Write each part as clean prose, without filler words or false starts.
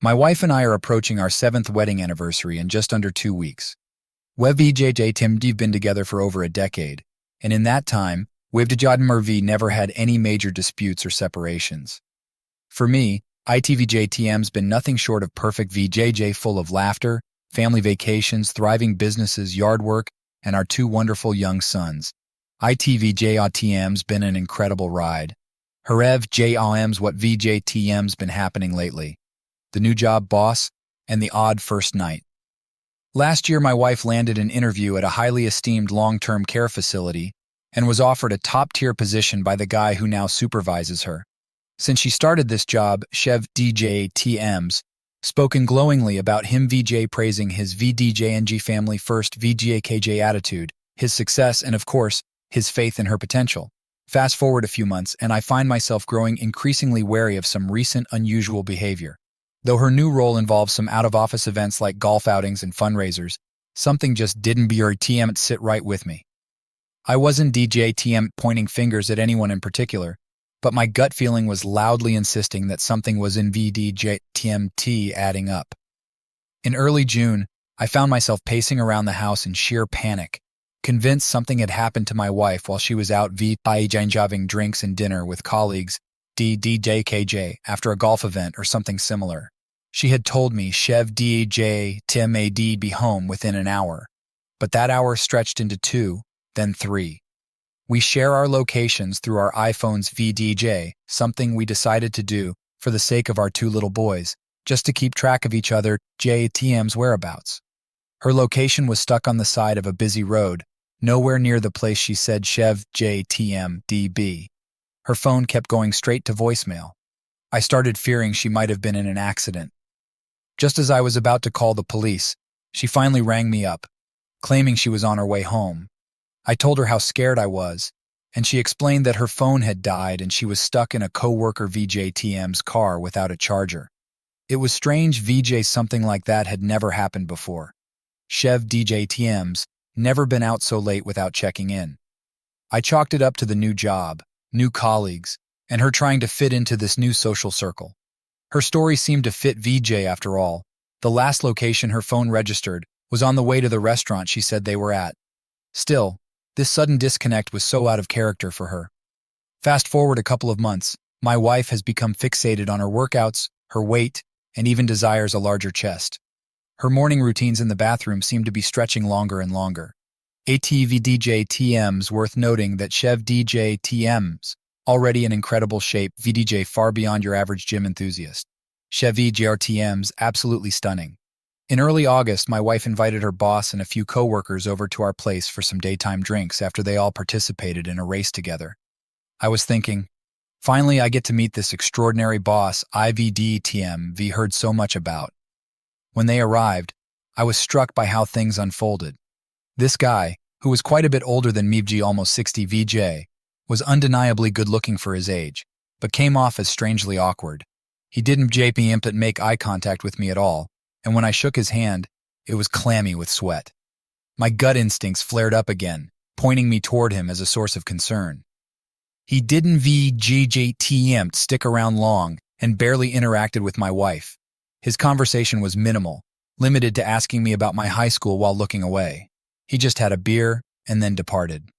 My wife and I are approaching our 7th wedding anniversary in just under 2 weeks. We've been together for over a decade, and in that time, we've never had any major disputes or separations. For me, ITVJTM's been nothing short of perfect VJJ, full of laughter, family vacations, thriving businesses, yard work, and our 2 wonderful young sons. ITVJTM's been an incredible ride. Harev JAM's what VJTM's been happening lately. The new job, boss, and the odd first night. Last year, my wife landed an interview at a highly esteemed long-term care facility and was offered a top-tier position by the guy who now supervises her. Since she started this job, Chev DJTM's spoken glowingly about him, VJ praising his VDJNG family first VGAKJ attitude, his success, and of course, his faith in her potential. Fast forward a few months, and I find myself growing increasingly wary of some recent unusual behavior. Though her new role involves some out-of-office events like golf outings and fundraisers, something just didn't sit right with me. I wasn't DJTM pointing fingers at anyone in particular, but my gut feeling was loudly insisting that something was in VDJTMT adding up. In early June, I found myself pacing around the house in sheer panic, convinced something had happened to my wife while she was out having drinks and dinner with colleagues DJKJ after a golf event or something similar. She had told me Chev DJ Tim AD be home within an hour, but that hour stretched into 2, then 3. We share our locations through our iPhone's VDJ, something we decided to do for the sake of our 2 little boys, just to keep track of each other JTM's whereabouts. Her location was stuck on the side of a busy road, nowhere near the place she said Chev JTM DB. Her phone kept going straight to voicemail. I started fearing she might have been in an accident. Just as I was about to call the police, she finally rang me up, claiming she was on her way home. I told her how scared I was, and she explained that her phone had died and she was stuck in a co-worker VJTM's car without a charger. It was strange something like that had never happened before. Chev DJTM's never been out so late without checking in. I chalked it up to the new job, new colleagues, and her trying to fit into this new social circle. Her story seemed to fit VJ after all. The last location her phone registered was on the way to the restaurant she said they were at. Still, this sudden disconnect was so out of character for her. Fast forward a couple of months, my wife has become fixated on her workouts, her weight, and even desires a larger chest. Her morning routines in the bathroom seem to be stretching longer and longer. ATVDJTM's worth noting that Chev DJTM's already in incredible shape, VDJ far beyond your average gym enthusiast. Chev DJTM's absolutely stunning. In early August, my wife invited her boss and a few coworkers over to our place for some daytime drinks after they all participated in a race together. I was thinking, finally I get to meet this extraordinary boss IVDTM heard so much about. When they arrived, I was struck by how things unfolded. This guy, who was quite a bit older than me, almost 60 VJ, was undeniably good-looking for his age, but came off as strangely awkward. He didn't make eye contact with me at all, and when I shook his hand, it was clammy with sweat. My gut instincts flared up again, pointing me toward him as a source of concern. He didn't stick around long and barely interacted with my wife. His conversation was minimal, limited to asking me about my high school while looking away. He just had a beer and then departed.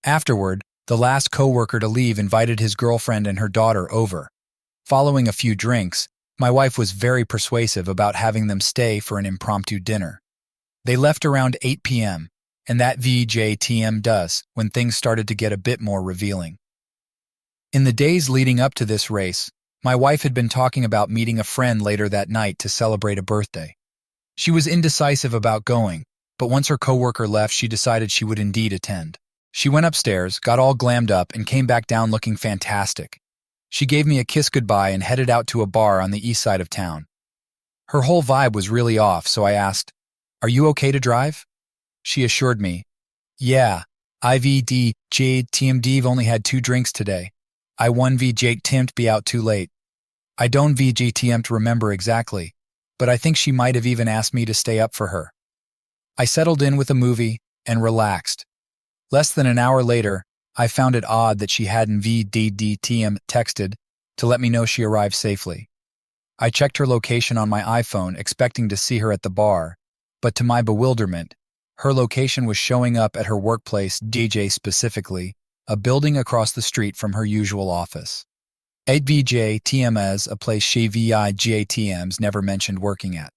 Afterward, the last coworker to leave invited his girlfriend and her daughter over. Following a few drinks, my wife was very persuasive about having them stay for an impromptu dinner. They left around 8 p.m., and that VJTM does when things started to get a bit more revealing. In the days leading up to this race, my wife had been talking about meeting a friend later that night to celebrate a birthday. She was indecisive about going, but once her coworker left, she decided she would indeed attend. She went upstairs, got all glammed up, and came back down looking fantastic. She gave me a kiss goodbye and headed out to a bar on the east side of town. Her whole vibe was really off, so I asked, "Are you okay to drive?" She assured me, "Yeah, IVDJTMD've only had 2 drinks today. I won VJTM'd be out too late." I don't VJTM'd remember exactly, but I think she might have even asked me to stay up for her. I settled in with a movie and relaxed. Less than an hour later, I found it odd that she hadn't VDDTM texted to let me know she arrived safely. I checked her location on my iPhone, expecting to see her at the bar, but to my bewilderment, her location was showing up at her workplace, DJ specifically, a building across the street from her usual office. 8VJ TMS, a place she VIGATMs never mentioned working at.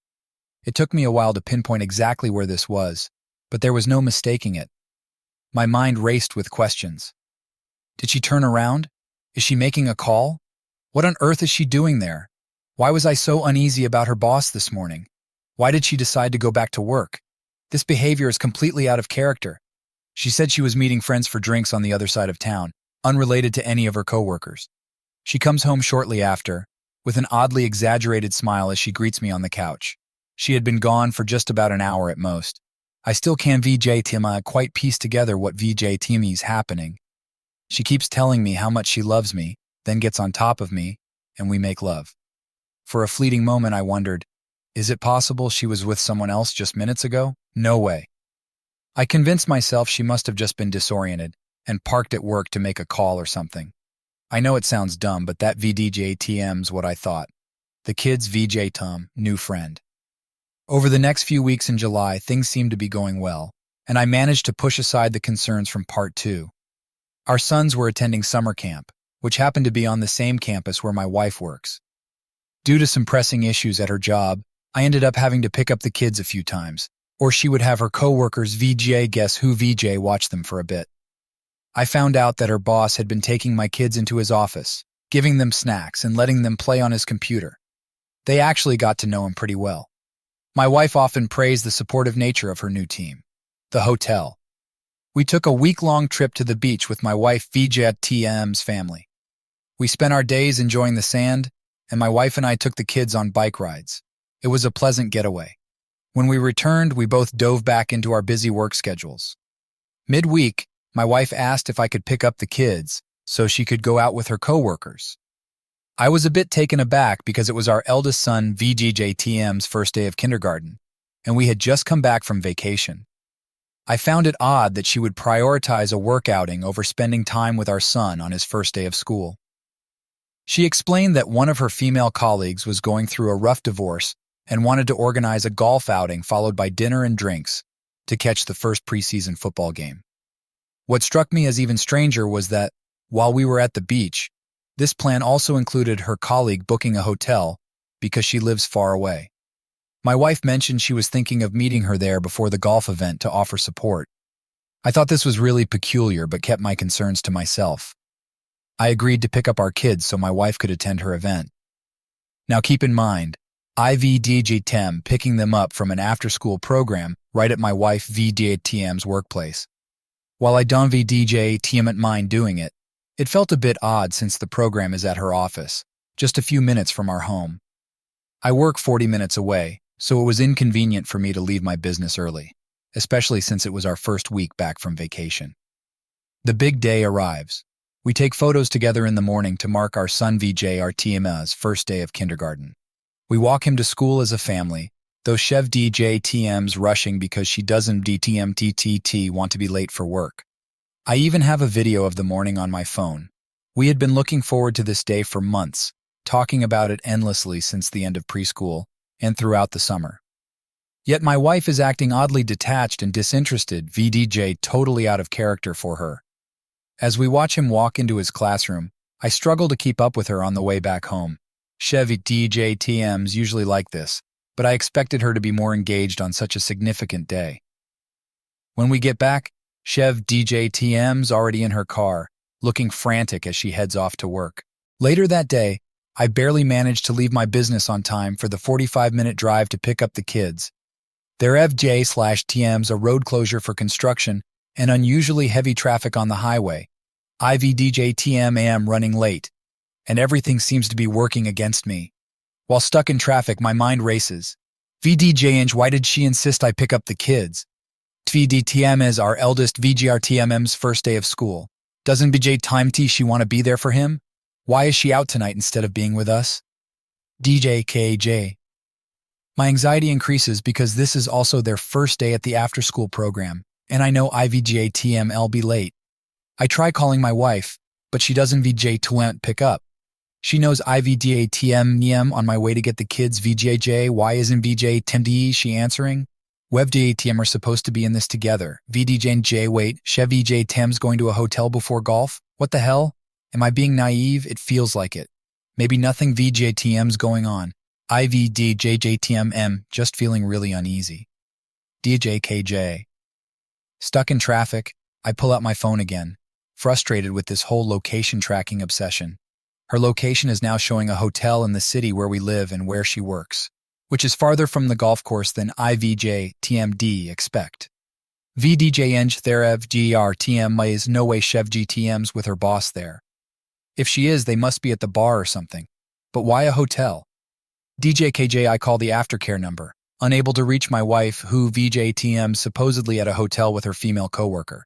It took me a while to pinpoint exactly where this was, but there was no mistaking it. My mind raced with questions. Did she turn around? Is she making a call? What on earth is she doing there? Why was I so uneasy about her boss this morning? Why did she decide to go back to work? This behavior is completely out of character. She said she was meeting friends for drinks on the other side of town, unrelated to any of her coworkers. She comes home shortly after, with an oddly exaggerated smile as she greets me on the couch. She had been gone for just about an hour at most. I still can't quite piece together what is happening. She keeps telling me how much she loves me, then gets on top of me, and we make love. For a fleeting moment I wondered, is it possible she was with someone else just minutes ago? No way. I convinced myself she must have just been disoriented and parked at work to make a call or something. I know it sounds dumb, but that VDJTM's what I thought. The kid's VJ Tom, new friend. Over the next few weeks in July, things seemed to be going well, and I managed to push aside the concerns from part 2. Our sons were attending summer camp, which happened to be on the same campus where my wife works. Due to some pressing issues at her job, I ended up having to pick up the kids a few times, or she would have her co-workers VJ guess who VJ watch them for a bit. I found out that her boss had been taking my kids into his office, giving them snacks and letting them play on his computer. They actually got to know him pretty well. My wife often praised the supportive nature of her new team, the hotel. We took a week-long trip to the beach with my wife VJTM's family. We spent our days enjoying the sand, and my wife and I took the kids on bike rides. It was a pleasant getaway. When we returned, we both dove back into our busy work schedules. Mid-week, my wife asked if I could pick up the kids so she could go out with her coworkers. I was a bit taken aback because it was our eldest son VGJTM's first day of kindergarten, and we had just come back from vacation. I found it odd that she would prioritize a work outing over spending time with our son on his first day of school. She explained that one of her female colleagues was going through a rough divorce and wanted to organize a golf outing followed by dinner and drinks to catch the first preseason football game. What struck me as even stranger was that, while we were at the beach, this plan also included her colleague booking a hotel because she lives far away. My wife mentioned she was thinking of meeting her there before the golf event to offer support. I thought this was really peculiar but kept my concerns to myself. I agreed to pick up our kids so my wife could attend her event. Now keep in mind, IVDJTM picking them up from an after-school program right at my wife VDJTM's workplace. While I don't VDJTM mind doing it, it felt a bit odd since the program is at her office, just a few minutes from our home. I work 40 minutes away, so it was inconvenient for me to leave my business early, especially since it was our first week back from vacation. The big day arrives. We take photos together in the morning to mark our son VJRTM's first day of kindergarten. We walk him to school as a family, though Chev DJTM's rushing because she doesn't DTMTTT want to be late for work. I even have a video of the morning on my phone. We had been looking forward to this day for months, talking about it endlessly since the end of preschool and throughout the summer. Yet my wife is acting oddly detached and disinterested, VDJ totally out of character for her. As we watch him walk into his classroom, I struggle to keep up with her on the way back home. Chevy DJTM's usually like this, but I expected her to be more engaged on such a significant day. When we get back, Chev DJTM's already in her car, looking frantic as she heads off to work. Later that day, I barely managed to leave my business on time for the 45-minute drive to pick up the kids. Their FJ/TM's a road closure for construction and unusually heavy traffic on the highway. IVDJTM am running late, and everything seems to be working against me. While stuck in traffic, my mind races. VDJ, why did she insist I pick up the kids? VDTM is our eldest VGRTM's first day of school. Doesn't BJ time T she want to be there for him? Why is she out tonight instead of being with us? DJKJ. My anxiety increases because this is also their first day at the after-school program, and I know IVJTM'll be late. I try calling my wife, but she doesn't VJ to pick up. She knows IVDATM on my way to get the kids VJJ. Why isn't VJ TMD? She answering. WebDATM are supposed to be in this together. VDJ and J wait, Chev VJ Tim's going to a hotel before golf? What the hell? Am I being naive? It feels like it. Maybe nothing VJTM's going on. IVDJJTMM, just feeling really uneasy. DJKJ. Stuck in traffic, I pull out my phone again, frustrated with this whole location tracking obsession. Her location is now showing a hotel in the city where we live and where she works, which is farther from the golf course than IVJTMD expect. VDJNG Therev GRTM is no way Chev GTM's with her boss there. If she is, they must be at the bar or something. But why a hotel? DJKJ, I call the aftercare number, unable to reach my wife, who VJTM supposedly at a hotel with her female coworker.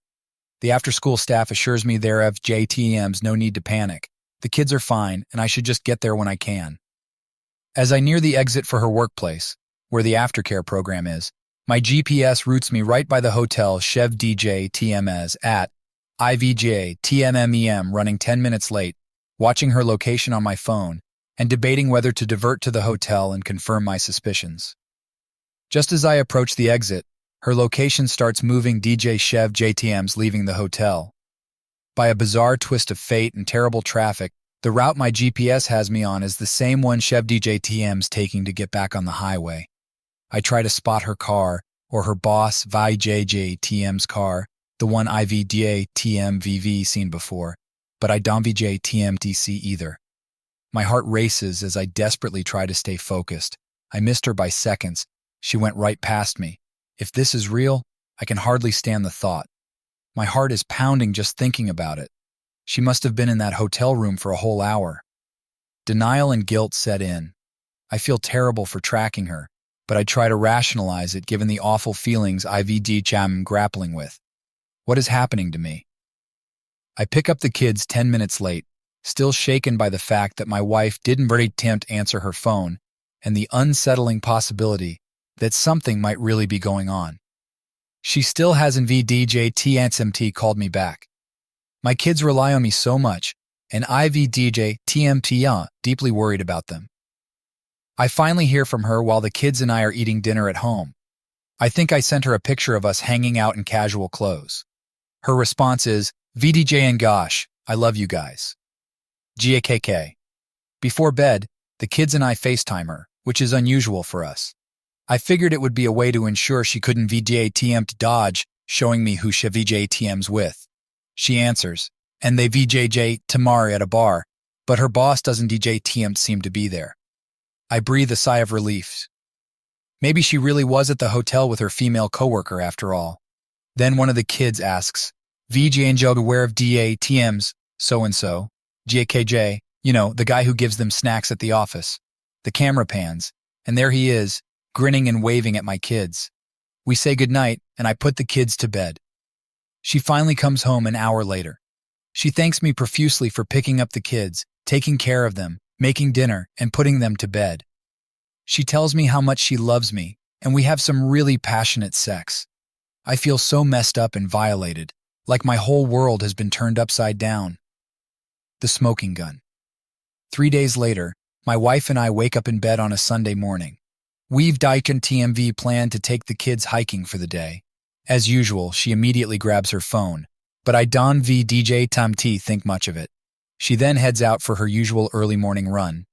The after-school staff assures me thereof JTM's no need to panic. The kids are fine, and I should just get there when I can. As I near the exit for her workplace, where the aftercare program is, my GPS routes me right by the hotel Chev DJ TMS at IVJ TMMEM, running 10 minutes late, watching her location on my phone, and debating whether to divert to the hotel and confirm my suspicions. Just as I approach the exit, her location starts moving. DJ Chev JTM's leaving the hotel. By a bizarre twist of fate and terrible traffic, the route my GPS has me on is the same one Chev DJ TM's taking to get back on the highway. I try to spot her car, or her boss VJJ TM's car, the one IVDA TMVV seen before, but I don't VJ TMTC either. My heart races as I desperately try to stay focused. I missed her by seconds. She went right past me. If this is real, I can hardly stand the thought. My heart is pounding just thinking about it. She must have been in that hotel room for a whole hour. Denial and guilt set in. I feel terrible for tracking her, but I try to rationalize it given the awful feelings IVD am grappling with. What is happening to me? I pick up the kids 10 minutes late, still shaken by the fact that my wife didn't attempt to answer her phone and the unsettling possibility that something might really be going on. She still hasn't VDJ called me back. My kids rely on me so much, and IVDJ deeply worried about them. I finally hear from her while the kids and I are eating dinner at home. I think I sent her a picture of us hanging out in casual clothes. Her response is, VDJ and gosh, I love you guys. GAKK. Before bed, the kids and I FaceTime her, which is unusual for us. I figured it would be a way to ensure she couldn't VJTM to dodge, showing me who she VJTM's with. She answers, and they VJJ Tamari at a bar, but her boss doesn't DJTM seem to be there. I breathe a sigh of relief. Maybe she really was at the hotel with her female coworker after all. Then one of the kids asks, VJ and Joe aware of DATM's so-and-so, GKJ, the guy who gives them snacks at the office. The camera pans, and there he is, grinning and waving at my kids. We say goodnight, and I put the kids to bed. She finally comes home an hour later. She thanks me profusely for picking up the kids, taking care of them, making dinner, and putting them to bed. She tells me how much she loves me, and we have some really passionate sex. I feel so messed up and violated, like my whole world has been turned upside down. The smoking gun. 3 days later, my wife and I wake up in bed on a Sunday morning. We've Daikin TMV planned to take the kids hiking for the day. As usual, she immediately grabs her phone, but I don't VDJ Tamti think much of it. She then heads out for her usual early morning run.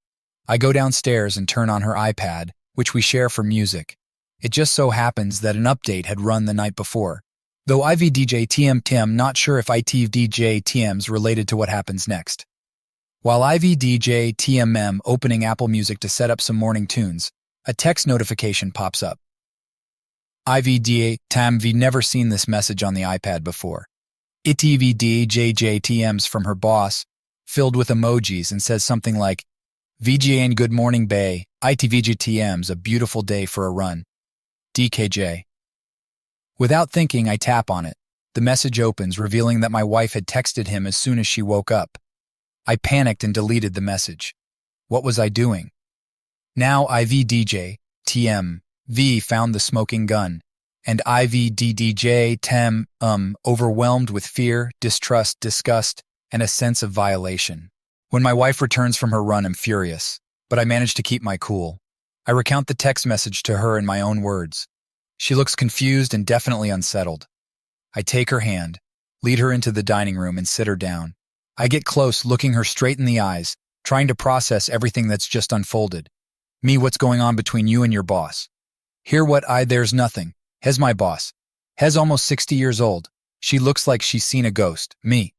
I go downstairs and turn on her iPad, which we share for music. It just so happens that an update had run the night before, though IVDJ TM not sure if ITVDJ TM's related to what happens next. While IVDJ TMM opening Apple Music to set up some morning tunes, a text notification pops up. IVDA TMV never seen this message on the iPad before. ITVDJJTM's from her boss, filled with emojis, and says something like, VGN good morning bae, ITVGTM's a beautiful day for a run. DKJ. Without thinking, I tap on it. The message opens, revealing that my wife had texted him as soon as she woke up. I panicked and deleted the message. What was I doing? Now IVDJ TMV found the smoking gun, and IVDDJ overwhelmed with fear, distrust, disgust, and a sense of violation. When my wife returns from her run, I'm furious, but I manage to keep my cool. I recount the text message to her in my own words. She looks confused and definitely unsettled. I take her hand, lead her into the dining room, and sit her down. I get close, looking her straight in the eyes, trying to process everything that's just unfolded. Me, what's going on between you and your boss? There's nothing. Hez my boss. Hez almost 60 years old. She looks like she's seen a ghost. Me.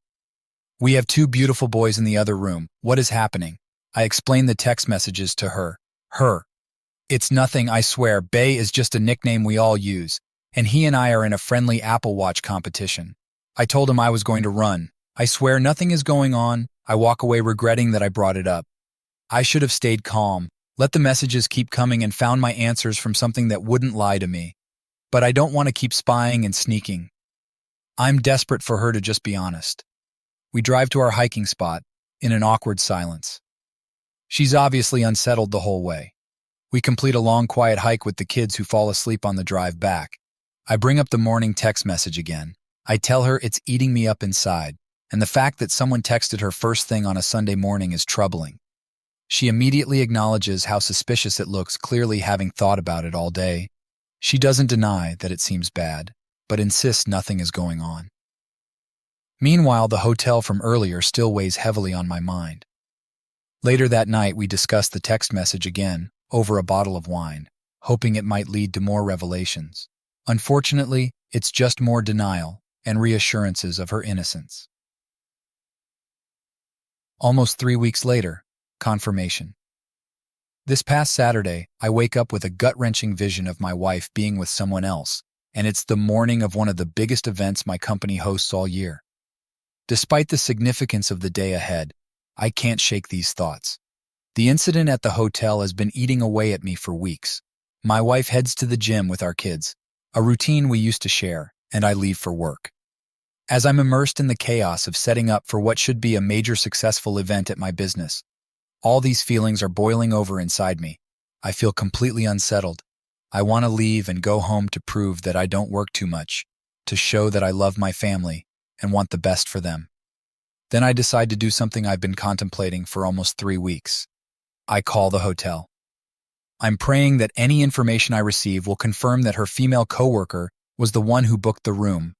We have two beautiful boys in the other room. What is happening? I explain the text messages to her. It's nothing, I swear. Bay is just a nickname we all use, and he and I are in a friendly Apple Watch competition. I told him I was going to run. I swear nothing is going on. I walk away regretting that I brought it up. I should have stayed calm, let the messages keep coming, and found my answers from something that wouldn't lie to me. But I don't want to keep spying and sneaking. I'm desperate for her to just be honest. We drive to our hiking spot, in an awkward silence. She's obviously unsettled the whole way. We complete a long, quiet hike with the kids who fall asleep on the drive back. I bring up the morning text message again. I tell her it's eating me up inside, and the fact that someone texted her first thing on a Sunday morning is troubling. She immediately acknowledges how suspicious it looks, clearly having thought about it all day. She doesn't deny that it seems bad, but insists nothing is going on. Meanwhile, the hotel from earlier still weighs heavily on my mind. Later that night, we discuss the text message again, over a bottle of wine, hoping it might lead to more revelations. Unfortunately, it's just more denial and reassurances of her innocence. Almost 3 weeks later, confirmation. This past Saturday, I wake up with a gut-wrenching vision of my wife being with someone else, and it's the morning of one of the biggest events my company hosts all year. Despite the significance of the day ahead, I can't shake these thoughts. The incident at the hotel has been eating away at me for weeks. My wife heads to the gym with our kids, a routine we used to share, and I leave for work. As I'm immersed in the chaos of setting up for what should be a major successful event at my business, all these feelings are boiling over inside me. I feel completely unsettled. I want to leave and go home to prove that I don't work too much, to show that I love my family and want the best for them. Then I decide to do something I've been contemplating for almost 3 weeks. I call the hotel. I'm praying that any information I receive will confirm that her female coworker was the one who booked the room.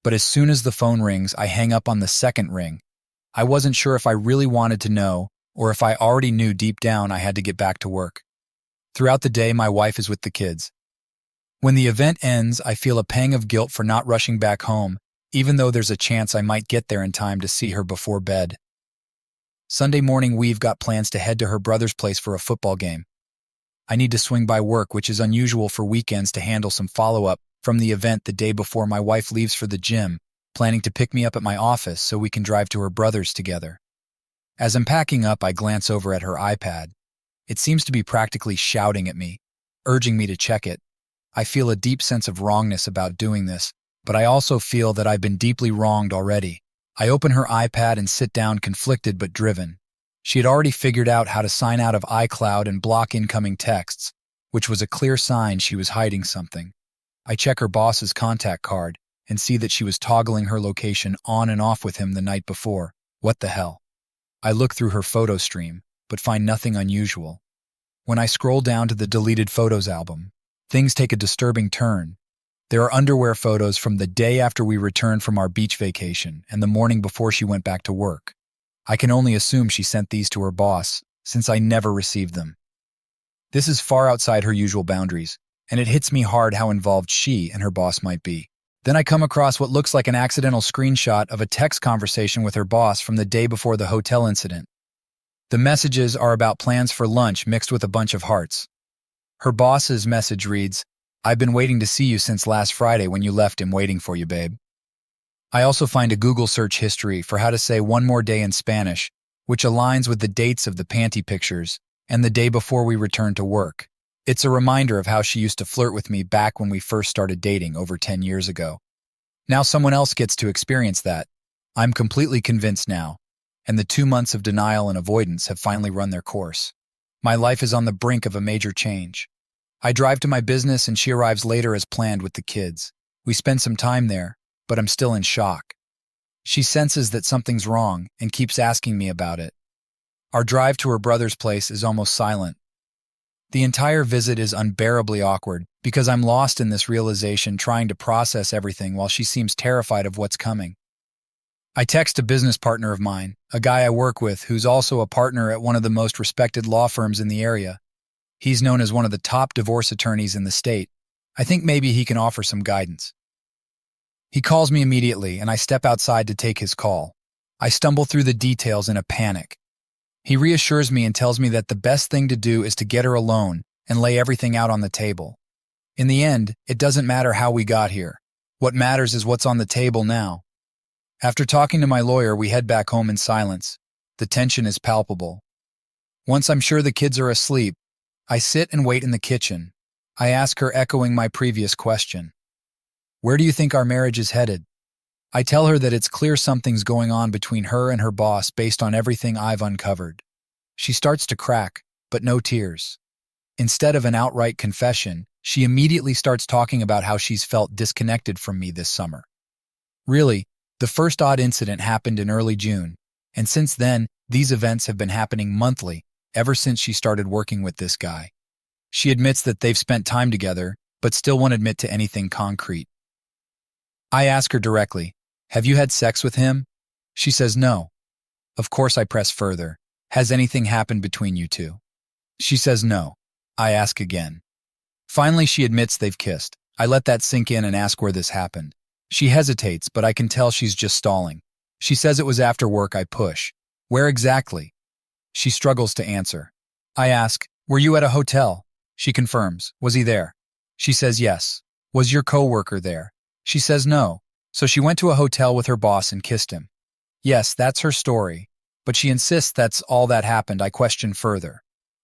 But as soon as the phone rings, I hang up on the second ring. I wasn't sure if I really wanted to know, or if I already knew deep down I had to get back to work. Throughout the day, my wife is with the kids. When the event ends, I feel a pang of guilt for not rushing back home, even though there's a chance I might get there in time to see her before bed. Sunday morning, we've got plans to head to her brother's place for a football game. I need to swing by work, which is unusual for weekends, to handle some follow-up from the event the day before my wife leaves for the gym, planning to pick me up at my office so we can drive to her brother's together. As I'm packing up, I glance over at her iPad. It seems to be practically shouting at me, urging me to check it. I feel a deep sense of wrongness about doing this, but I also feel that I've been deeply wronged already. I open her iPad and sit down, conflicted but driven. She had already figured out how to sign out of iCloud and block incoming texts, which was a clear sign she was hiding something. I check her boss's contact card and see that she was toggling her location on and off with him the night before. What the hell? I look through her photo stream, but find nothing unusual. When I scroll down to the deleted photos album, things take a disturbing turn. There are underwear photos from the day after we returned from our beach vacation and the morning before she went back to work. I can only assume she sent these to her boss, since I never received them. This is far outside her usual boundaries, and it hits me hard how involved she and her boss might be. Then I come across what looks like an accidental screenshot of a text conversation with her boss from the day before the hotel incident. The messages are about plans for lunch mixed with a bunch of hearts. Her boss's message reads, "I've been waiting to see you since last Friday when you left him waiting for you, babe." I also find a Google search history for how to say "one more day" in Spanish, which aligns with the dates of the panty pictures and the day before we returned to work. It's a reminder of how she used to flirt with me back when we first started dating over 10 years ago. Now someone else gets to experience that. I'm completely convinced now, and the 2 months of denial and avoidance have finally run their course. My life is on the brink of a major change. I drive to my business and she arrives later as planned with the kids. We spend some time there, but I'm still in shock. She senses that something's wrong and keeps asking me about it. Our drive to her brother's place is almost silent. The entire visit is unbearably awkward because I'm lost in this realization, trying to process everything while she seems terrified of what's coming. I text a business partner of mine, a guy I work with who's also a partner at one of the most respected law firms in the area. He's known as one of the top divorce attorneys in the state. I think maybe he can offer some guidance. He calls me immediately, and I step outside to take his call. I stumble through the details in a panic. He reassures me and tells me that the best thing to do is to get her alone and lay everything out on the table. In the end, it doesn't matter how we got here. What matters is what's on the table now. After talking to my lawyer, we head back home in silence. The tension is palpable. Once I'm sure the kids are asleep, I sit and wait in the kitchen. I ask her, echoing my previous question. Where do you think our marriage is headed? I tell her that it's clear something's going on between her and her boss based on everything I've uncovered. She starts to crack, but no tears. Instead of an outright confession, she immediately starts talking about how she's felt disconnected from me this summer. Really, the first odd incident happened in early June, and since then, these events have been happening monthly ever since she started working with this guy. She admits that they've spent time together, but still won't admit to anything concrete. I ask her directly, have you had sex with him? She says no. Of course, I press further. Has anything happened between you two? She says no. I ask again. Finally, she admits they've kissed. I let that sink in and ask where this happened. She hesitates, but I can tell she's just stalling. She says it was after work. I push. Where exactly? She struggles to answer. I ask, were you at a hotel? She confirms. Was he there? She says yes. Was your coworker there? She says no. So she went to a hotel with her boss and kissed him. Yes, that's her story. But she insists that's all that happened. I question further.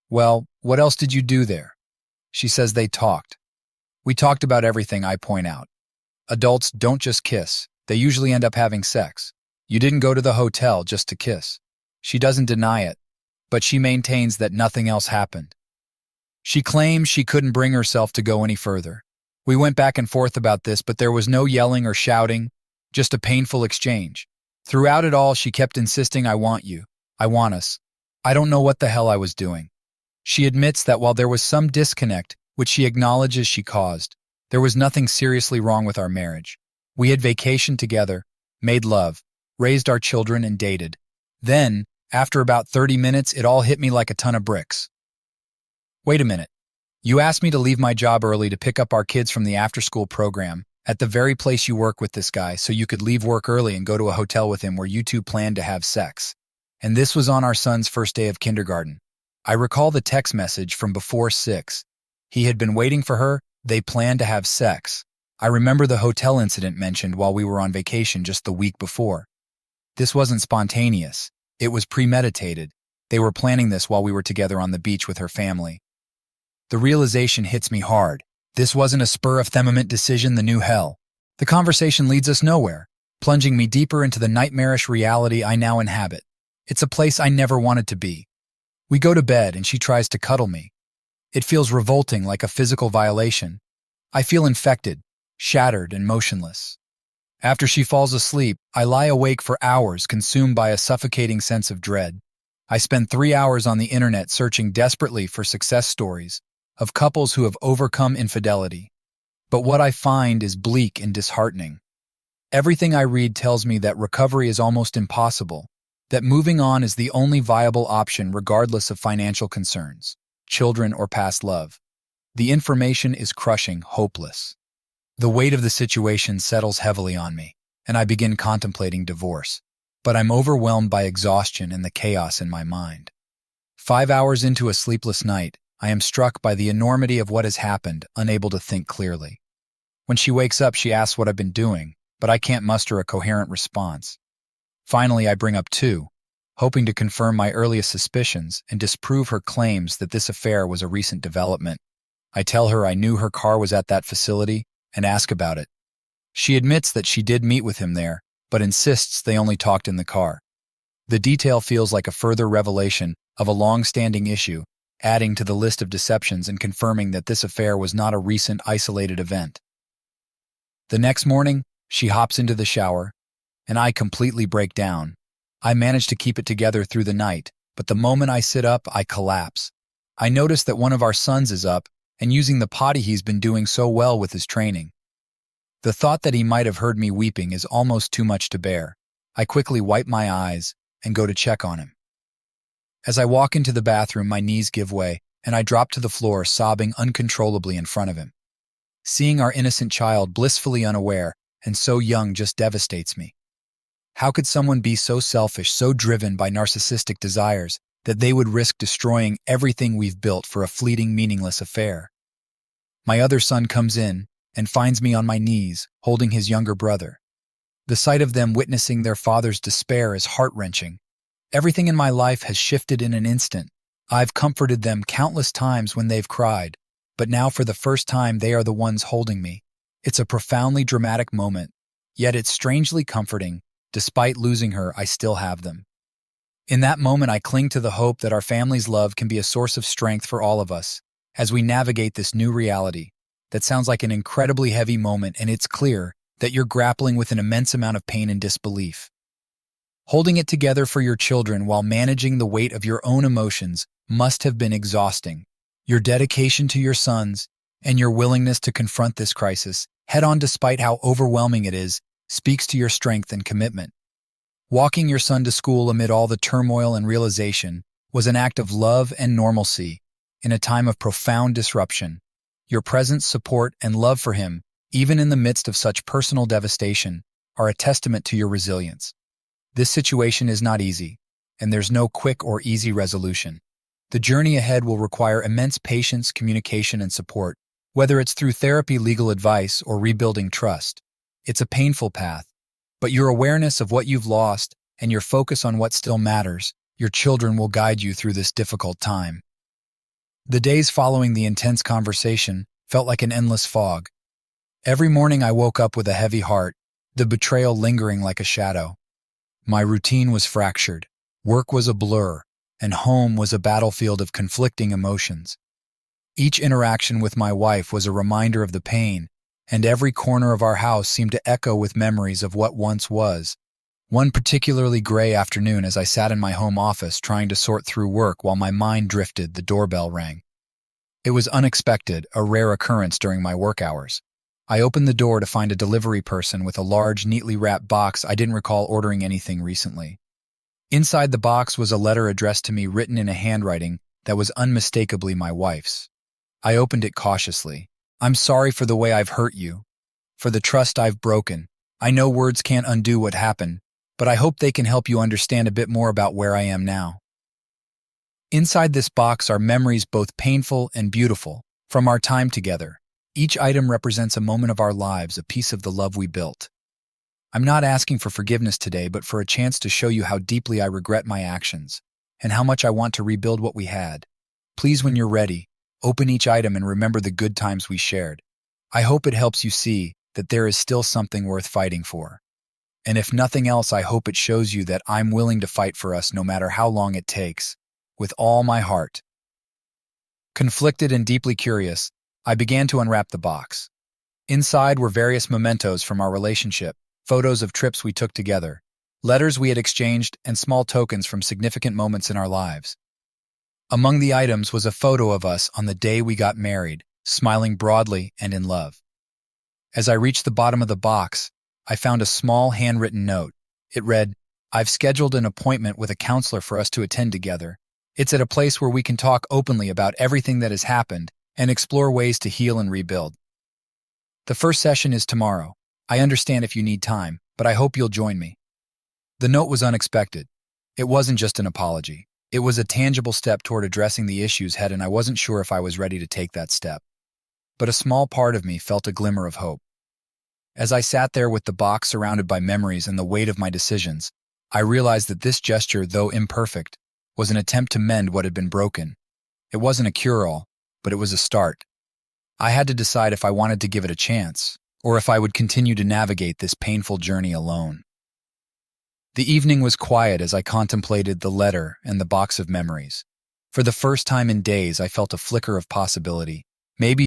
Well, what else did you do there? She says they talked. We talked about everything, I point out. Adults don't just kiss. They usually end up having sex. You didn't go to the hotel just to kiss. She doesn't deny it, but she maintains that nothing else happened. She claims she couldn't bring herself to go any further. We went back and forth about this, but there was no yelling or shouting, just a painful exchange. Throughout it all, she kept insisting, I want you. I want us. I don't know what the hell I was doing. She admits that while there was some disconnect, which she acknowledges she caused, there was nothing seriously wrong with our marriage. We had vacationed together, made love, raised our children, and dated. Then, after about 30 minutes, it all hit me like a ton of bricks. Wait a minute. You asked me to leave my job early to pick up our kids from the after-school program at the very place you work with this guy so you could leave work early and go to a hotel with him where you two planned to have sex. And this was on our son's first day of kindergarten. I recall the text message from before 6. He had been waiting for her. They planned to have sex. I remember the hotel incident mentioned while we were on vacation just the week before. This wasn't spontaneous. It was premeditated. They were planning this while we were together on the beach with her family. The realization hits me hard. This wasn't a spur-of-the-moment decision, the new hell. The conversation leads us nowhere, plunging me deeper into the nightmarish reality I now inhabit. It's a place I never wanted to be. We go to bed and she tries to cuddle me. It feels revolting, like a physical violation. I feel infected, shattered, and motionless. After she falls asleep, I lie awake for hours, consumed by a suffocating sense of dread. I spend 3 hours on the internet searching desperately for success stories of couples who have overcome infidelity. But what I find is bleak and disheartening. Everything I read tells me that recovery is almost impossible, that moving on is the only viable option regardless of financial concerns, children, or past love. The information is crushing, hopeless. The weight of the situation settles heavily on me, and I begin contemplating divorce. But I'm overwhelmed by exhaustion and the chaos in my mind. 5 hours into a sleepless night, I am struck by the enormity of what has happened, unable to think clearly. When she wakes up, she asks what I've been doing, but I can't muster a coherent response. Finally, I bring up 2, hoping to confirm my earliest suspicions and disprove her claims that this affair was a recent development. I tell her I knew her car was at that facility and ask about it. She admits that she did meet with him there, but insists they only talked in the car. The detail feels like a further revelation of a long-standing issue, adding to the list of deceptions and confirming that this affair was not a recent, isolated event. The next morning, she hops into the shower, and I completely break down. I manage to keep it together through the night, but the moment I sit up, I collapse. I notice that one of our sons is up and using the potty he's been doing so well with his training. The thought that he might have heard me weeping is almost too much to bear. I quickly wipe my eyes and go to check on him. As I walk into the bathroom, my knees give way, and I drop to the floor, sobbing uncontrollably in front of him. Seeing our innocent child blissfully unaware and so young just devastates me. How could someone be so selfish, so driven by narcissistic desires, that they would risk destroying everything we've built for a fleeting, meaningless affair? My other son comes in and finds me on my knees, holding his younger brother. The sight of them witnessing their father's despair is heart-wrenching. Everything in my life has shifted in an instant. I've comforted them countless times when they've cried, but now for the first time they are the ones holding me. It's a profoundly dramatic moment, yet it's strangely comforting. Despite losing her, I still have them. In that moment, I cling to the hope that our family's love can be a source of strength for all of us as we navigate this new reality. That sounds like an incredibly heavy moment, and it's clear that you're grappling with an immense amount of pain and disbelief. Holding it together for your children while managing the weight of your own emotions must have been exhausting. Your dedication to your sons and your willingness to confront this crisis head-on despite how overwhelming it is speaks to your strength and commitment. Walking your son to school amid all the turmoil and realization was an act of love and normalcy in a time of profound disruption. Your presence, support, and love for him, even in the midst of such personal devastation, are a testament to your resilience. This situation is not easy, and there's no quick or easy resolution. The journey ahead will require immense patience, communication, and support, whether it's through therapy, legal advice, or rebuilding trust. It's a painful path, but your awareness of what you've lost and your focus on what still matters, your children will guide you through this difficult time. The days following the intense conversation felt like an endless fog. Every morning I woke up with a heavy heart, the betrayal lingering like a shadow. My routine was fractured, work was a blur, and home was a battlefield of conflicting emotions. Each interaction with my wife was a reminder of the pain, and every corner of our house seemed to echo with memories of what once was. One particularly gray afternoon, as I sat in my home office trying to sort through work while my mind drifted, the doorbell rang. It was unexpected, a rare occurrence during my work hours. I opened the door to find a delivery person with a large, neatly wrapped box. I didn't recall ordering anything recently. Inside the box was a letter addressed to me, written in a handwriting that was unmistakably my wife's. I opened it cautiously. "I'm sorry for the way I've hurt you, for the trust I've broken. I know words can't undo what happened, but I hope they can help you understand a bit more about where I am now." Inside this box are memories both painful and beautiful from our time together. Each item represents a moment of our lives, a piece of the love we built. I'm not asking for forgiveness today, but for a chance to show you how deeply I regret my actions and how much I want to rebuild what we had. Please, when you're ready, open each item and remember the good times we shared. I hope it helps you see that there is still something worth fighting for. And if nothing else, I hope it shows you that I'm willing to fight for us no matter how long it takes, with all my heart. Conflicted and deeply curious, I began to unwrap the box. Inside were various mementos from our relationship, photos of trips we took together, letters we had exchanged, and small tokens from significant moments in our lives. Among the items was a photo of us on the day we got married, smiling broadly and in love. As I reached the bottom of the box, I found a small handwritten note. It read, "I've scheduled an appointment with a counselor for us to attend together. It's at a place where we can talk openly about everything that has happened and explore ways to heal and rebuild. The first session is tomorrow. I understand if you need time, but I hope you'll join me." The note was unexpected. It wasn't just an apology. It was a tangible step toward addressing the issues head, and I wasn't sure if I was ready to take that step. But a small part of me felt a glimmer of hope. As I sat there with the box surrounded by memories and the weight of my decisions, I realized that this gesture, though imperfect, was an attempt to mend what had been broken. It wasn't a cure-all, but it was a start. I had to decide if I wanted to give it a chance, or if I would continue to navigate this painful journey alone. The evening was quiet as I contemplated the letter and the box of memories. For the first time in days, I felt a flicker of possibility. Maybe